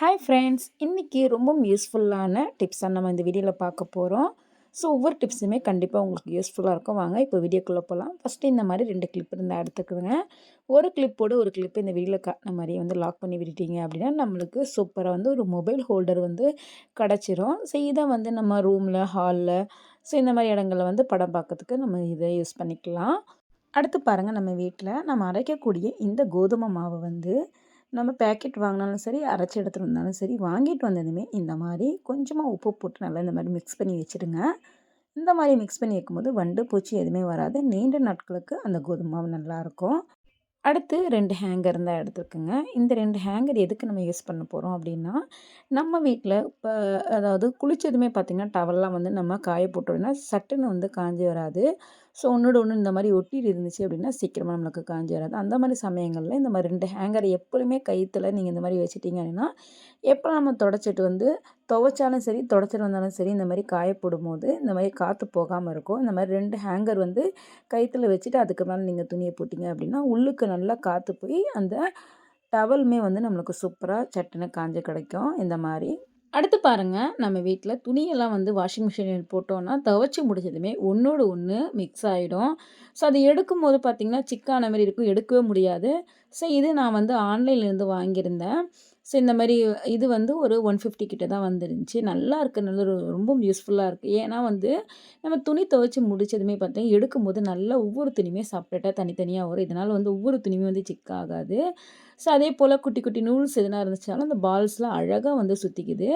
Hi friends, இன்றைக்கி ரொம்பவும் யூஸ்ஃபுல்லான டிப்ஸாக நம்ம இந்த வீடியோவில் பார்க்க போகிறோம். ஸோ ஒவ்வொரு டிப்ஸுமே கண்டிப்பாக உங்களுக்கு யூஸ்ஃபுல்லாக இருக்கும். வாங்க இப்போ வீடியோக்குள்ளே போகலாம். ஃபஸ்ட்டு இந்த மாதிரி 2 கிளிப் இருந்தால் எடுத்துக்குங்க. ஒரு கிளிப்போடு ஒரு கிளிப் இந்த வீடியோவில் காட்டின மாதிரி வந்து லாக் பண்ணி விட்டுட்டீங்க அப்படின்னா நம்மளுக்கு சூப்பராக வந்து ஒரு மொபைல் ஹோல்டர் வந்து கிடச்சிரும். ஸோ இதை வந்து நம்ம ரூமில், ஹாலில், ஸோ இந்த மாதிரி இடங்களில் வந்து படம் பார்க்கறதுக்கு நம்ம இதை யூஸ் பண்ணிக்கலாம். அடுத்து பாருங்கள், நம்ம வீட்டில் நம்ம அரைக்கக்கூடிய இந்த கோதுமை மாவு வந்து நம்ம பேக்கெட் வாங்கினாலும் சரி, அரைச்சி எடுத்துகிட்டு வந்தாலும் சரி, வாங்கிட்டு வந்ததுமே இந்த மாதிரி கொஞ்சமாக உப்பு போட்டு நல்லா இந்த மாதிரி மிக்ஸ் பண்ணி வச்சுடுங்க. இந்த மாதிரி மிக்ஸ் பண்ணி வைக்கும்போது வண்டு பூச்சி எதுவுமே வராது. நீண்ட நாட்களுக்கு அந்த கோதுமை மாவு நல்லாயிருக்கும். அடுத்து 2 ஹேங்கர் இருந்தால் எடுத்துக்கோங்க. இந்த 2 ஹேங்கர் எதுக்கு நம்ம யூஸ் பண்ண போகிறோம் அப்படின்னா, நம்ம வீட்டில் இப்போ அதாவது குளித்ததுமே பார்த்திங்கன்னா டவல்லாம் வந்து நம்ம காய போட்டோம்னா சட்டுன்னு வந்து காஞ்சி வராது. ஸோ ஒன்றோட ஒன்று இந்த மாதிரி ஒட்டிட்டு இருந்துச்சு அப்படின்னா சீக்கிரமாக நம்மளுக்கு காஞ்சி வராது. அந்த மாதிரி சமயங்களில் இந்த மாதிரி 2 ஹேங்கர் எப்பொழுதுமே கயித்துல நீங்கள் இந்த மாதிரி வச்சுட்டிங்க அப்படின்னா, எப்போ நம்ம தொடச்சிட்டு வந்து துவைச்சாலும் சரி, தொடச்சிட்டு வந்தாலும் சரி, இந்த மாதிரி காய போடும்போது இந்த மாதிரி காற்று போகாமல் இருக்கும். இந்த மாதிரி 2 ஹேங்கர் வந்து கயித்துல வச்சுட்டு அதுக்கு மேலே நீங்கள் துணியை போட்டிங்க அப்படின்னா உள்ளுக்கு நல்லா காற்று போய் அந்த டவலுமே வந்து நம்மளுக்கு சூப்பராக சட்டுன்னு காஞ்சு கிடைக்கும் இந்த மாதிரி. அடுத்து பாருங்கள், நம்ம வீட்டில் துணியெல்லாம் வந்து வாஷிங் மிஷினில் போட்டோன்னா துவைச்சி முடிச்சதுமே ஒன்றோடு ஒன்று மிக்ஸ் ஆகிடும். ஸோ அது எடுக்கும்போது பார்த்திங்கன்னா சிக்கான மாதிரி இருக்கும், எடுக்கவே முடியாது. ஸோ இது நான் வந்து ஆன்லைன்லேருந்து வாங்கியிருந்தேன். ஸோ இந்த மாதிரி இது வந்து ஒரு 150 கிட்ட தான் வந்துருந்துச்சு. நல்லா இருக்குது, நல்ல ரொம்ப யூஸ்ஃபுல்லாக இருக்குது. ஏன்னா வந்து நம்ம துணி துவைச்சி முடிச்சதுமே பார்த்தீங்கன்னா எடுக்கும்போது நல்லா ஒவ்வொரு துணியுமே செப்பரேட்டாக தனித்தனியாக வரும். இதனால் வந்து ஒவ்வொரு துணியுமே வந்து சிக்காகாது. ஸோ அதே போல் குட்டி குட்டி நூல்ஸ் எதுனா இருந்துச்சுனாலும் அந்த பால்ஸ்லாம் அழகாக வந்து சுற்றிக்குது.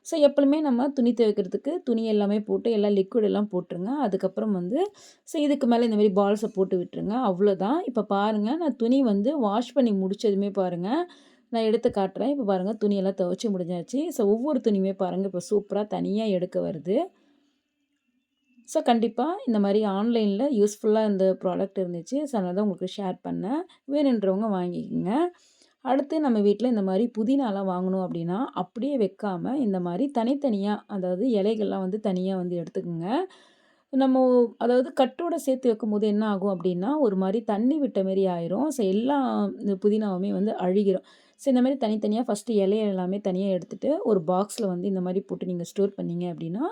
ஸோ எப்பவுமே நம்ம துணி துவைக்கிறதுக்கு துணி எல்லாமே போட்டு எல்லாம் லிக்விட் எல்லாம் போட்டுருங்க. அதுக்கப்புறம் வந்து ஸோ இதுக்கு மேலே இந்த மாதிரி பால்ஸை போட்டு விட்டுருங்க. அவ்வளோதான். இப்போ பாருங்கள், நான் துணி வந்து வாஷ் பண்ணி முடித்ததுமே பாருங்கள், நான் எடுத்து காட்டுறேன். இப்போ பாருங்கள், துணியெல்லாம் துவைச்சி முடிஞ்சாச்சு. ஸோ ஒவ்வொரு துணியுமே பாருங்கள் இப்போ சூப்பராக தனியாக எடுக்க வருது. ஸோ கண்டிப்பாக இந்த மாதிரி ஆன்லைனில் யூஸ்ஃபுல்லாக இந்த ப்ராடக்ட் இருந்துச்சு. ஸோ அதனால தான் உங்களுக்கு ஷேர் பண்ணேன். வேணுன்றவங்க வாங்கிக்கோங்க. அடுத்து நம்ம வீட்டில் இந்த மாதிரி புதினாலாம் வாங்கணும் அப்படின்னா அப்படியே வைக்காமல் இந்த மாதிரி தனித்தனியாக, அதாவது இலைகள்லாம் வந்து தனியாக வந்து எடுத்துக்கோங்க. நம்ம அதாவது கட்டோட சேர்த்து வைக்கும்போது என்ன ஆகும் அப்படின்னா ஒரு மாதிரி தண்ணி விட்ட மாரி ஆயிரும். ஸோ எல்லா இந்த புதினாவுமே வந்து அழுகிரும். ஸோ இந்த மாதிரி தனித்தனியாக ஃபஸ்ட்டு இலைய எல்லாமே தனியாக எடுத்துகிட்டு ஒரு பாக்ஸில் வந்து இந்த மாதிரி போட்டு நீங்கள் ஸ்டோர் பண்ணீங்க அப்படின்னா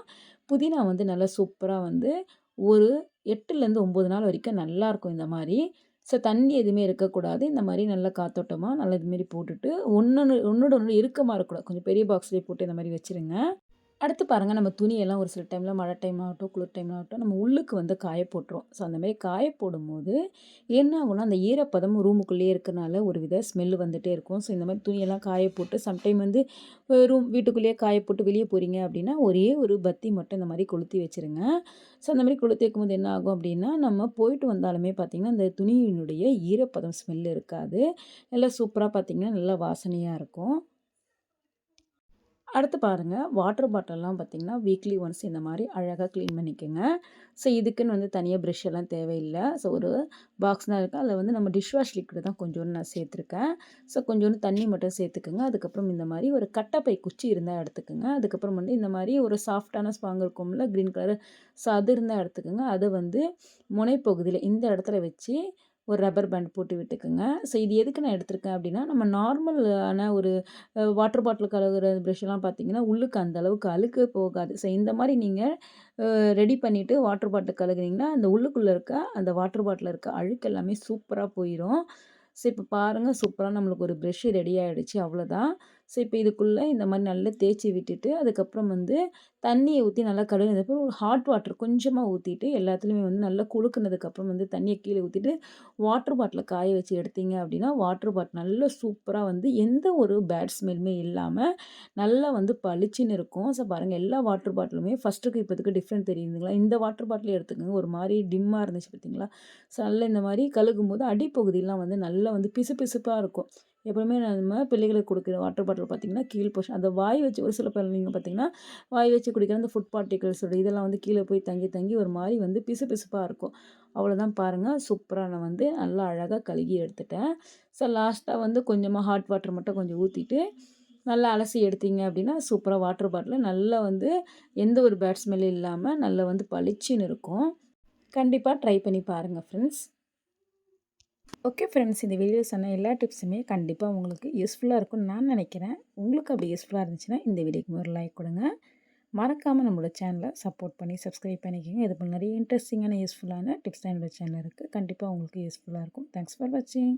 புதினா வந்து நல்லா சூப்பராக வந்து ஒரு 8லேருந்து 9 நாள் வரைக்கும் நல்லாயிருக்கும் இந்த மாதிரி. ஸோ தண்ணி எதுவுமே இருக்கக்கூடாது. இந்த மாதிரி நல்லா காத்தோட்டமா நல்லா இதுமாரி போட்டுட்டு ஒன்னோட ஒன்று இறுக்கமாக இருக்கக்கூடாது. கொஞ்சம் பெரிய பாக்ஸ்லேயே போட்டு இந்த மாதிரி வச்சுருங்க. அடுத்து பாருங்கள், நம்ம துணியெல்லாம் ஒரு சில டைமில் மழை டைம் ஆகட்டும், குளிர் டைம் ஆகட்டும், நம்ம உள்ளுக்கு வந்து காய போட்டுரும். ஸோ அந்தமாரி காய போடும்போது என்ன ஆகும்னா அந்த ஈரப்பதம் ரூமுக்குள்ளேயே இருக்கனால ஒரு வித ஸ்மெல் வந்துகிட்டே இருக்கும். ஸோ இந்த மாதிரி துணியெல்லாம் காய போட்டு சம்டைம் வந்து வீட்டுக்குள்ளேயே காய போட்டு வெளியே போகிறீங்க அப்படின்னா ஒரே ஒரு பத்தி மட்டும் இந்த மாதிரி கொளுத்தி வச்சுருங்க. ஸோ அந்த மாதிரி கொளுத்தி வைக்கும்போது என்ன ஆகும் அப்படின்னா நம்ம போயிட்டு வந்தாலுமே பார்த்திங்கன்னா அந்த துணியினுடைய ஈரப்பதம் ஸ்மெல் இருக்காது. நல்லா சூப்பராக பார்த்திங்கன்னா நல்லா வாசனையாக இருக்கும். அடுத்து பாருங்கள், வாட்டர் பாட்டில்லாம் பார்த்திங்கன்னா வீக்லி ஒன்ஸ் இந்த மாதிரி அழகாக க்ளீன் பண்ணிக்கோங்க. ஸோ இதுக்குன்னு வந்து தனியாக ப்ரஷ் எல்லாம் தேவையில்லை. ஸோ ஒரு பாக்ஸ் தான் இருக்குது. அதில் வந்து நம்ம டிஷ் வாஷ் லிக்விட் தான் கொஞ்சோண்டு நான் சேர்த்துருக்கேன். ஸோ கொஞ்சோண்டு தண்ணி மட்டும் சேர்த்துக்குங்க. அதுக்கப்புறம் இந்த மாதிரி ஒரு கட்டைப்பை குச்சி இருந்தால் எடுத்துக்கோங்க. அதுக்கப்புறம் வந்து இந்த மாதிரி ஒரு சாஃப்டான ஸ்பாங் இருக்கும்ல க்ரீன் கலர், ஸோ அது இருந்தால் எடுத்துக்கோங்க. அதை வந்து முனைப்பகுதியில் இந்த இடத்துல வச்சு ஒரு ரப்பர் பேண்ட் போட்டு விட்டுக்குங்க. ஸோ இது எதுக்கு நான் எடுத்திருக்கேன் அப்படின்னா நம்ம நார்மலான ஒரு வாட்டர் பாட்டில் கழுவுற ப்ரஷ்லாம் பார்த்தீங்கன்னா உள்ளுக்கு அந்த அளவுக்கு அழுக்கு போகாது. ஸோ இந்த மாதிரி நீங்கள் ரெடி பண்ணிவிட்டு வாட்டர் பாட்டில் கழுவுனீங்கன்னா அந்த உள்ளுக்குள்ளே இருக்க அந்த வாட்டர் பாட்டிலில் இருக்க அழுக்கு எல்லாமே சூப்பராக போயிடும். ஸோ இப்போ பாருங்கள், சூப்பராக நம்மளுக்கு ஒரு ப்ரஷ் ரெடி ஆகிடுச்சு, அவ்வளோதான். ஸோ இப்போ இதுக்குள்ளே இந்த மாதிரி நல்லா தேய்ச்சி விட்டுட்டு அதுக்கப்புறம் வந்து தண்ணியை ஊற்றி நல்லா கழுவினதுக்கப்புறம் ஒரு ஹாட் வாட்டர் கொஞ்சமாக ஊற்றிட்டு எல்லாத்துலேயுமே வந்து நல்லா குலுக்குனதுக்கப்புறம் வந்து தண்ணியை கீழே ஊற்றிட்டு வாட்டர் பாட்டிலை காய வச்சு எடுத்தீங்க அப்படின்னா வாட்டர் பாட்டில் நல்லா சூப்பராக வந்து எந்த ஒரு பேட் ஸ்மெல்லுமே இல்லாமல் நல்லா வந்து பளிச்சுன்னு இருக்கும். ஸோ பாருங்கள், எல்லா வாட்டர் பாட்டிலுமே ஃபஸ்ட்டுக்கு இப்போதுக்கு டிஃப்ரெண்ட் தெரியுதுங்களா? இந்த வாட்டர் பாட்டில் எடுத்துக்கோங்க, ஒரு மாதிரி டிம்மாக இருந்துச்சு பார்த்தீங்களா? ஸோ நல்லா இந்த மாதிரி கழுகும்போது அடிப்பகுதியெலாம் வந்து நல்லா வந்து பிசுபிசுப்பாக இருக்கும். எப்பவுமே நம்ம பிள்ளைகளுக்கு கொடுக்குற வாட்டர் பாட்டில் பார்த்திங்கன்னா கீழ் போர்ஷன் அந்த வாய் வச்சு ஒரு சில பிள்ளைங்க பார்த்திங்கன்னா வாய் வச்சு குடிக்கிற அந்த ஃபுட் பார்ட்டிகல்ஸோட இதெல்லாம் வந்து கீழே போய் தங்கி தங்கி ஒரு மாதிரி வந்து பிசுபிசுப்பாக இருக்கும். அவ்வளோதான் பாருங்கள், சூப்பராக நான் வந்து நல்லா அழகாக கழுகி எடுத்துட்டேன். ஸோ லாஸ்ட்டாக வந்து கொஞ்சமாக ஹாட் வாட்டர் மட்டும் கொஞ்சம் ஊற்றிட்டு நல்லா அலசி எடுத்தீங்க அப்படின்னா சூப்பராக வாட்டர் பாட்டில் நல்லா வந்து எந்த ஒரு பேட் ஸ்மெல்லும் இல்லாமல் நல்லா வந்து பளிச்சுன்னு இருக்கும். கண்டிப்பாக ட்ரை பண்ணி பாருங்கள் ஃப்ரெண்ட்ஸ். ஓகே ஃப்ரெண்ட்ஸ், இந்த வீடியோவில் சொன்ன எல்லா டிப்ஸுமே கண்டிப்பாக உங்களுக்கு யூஸ்ஃபுல்லாக இருக்கும்னு நான் நினைக்கிறேன். உங்களுக்கு அப்படி யூஸ்ஃபுல்லாக இருந்துச்சுன்னா இந்த வீடியோக்கு ஒரு லைக் கொடுங்க. மறக்காமல் நம்மளோட சேனலை சப்போர்ட் பண்ணி சப்ஸ்கிரைப் பண்ணிக்கோங்க. இது போல் நிறைய இன்ட்ரெஸ்டிங்கான யூஸ்ஃபுல்லான டிப்ஸ் தான் என்னோட சேனல் இருக்குது. கண்டிப்பாக உங்களுக்கு யூஸ்ஃபுல்லாக இருக்கும். தேங்க்ஸ் ஃபார் வாட்சிங்.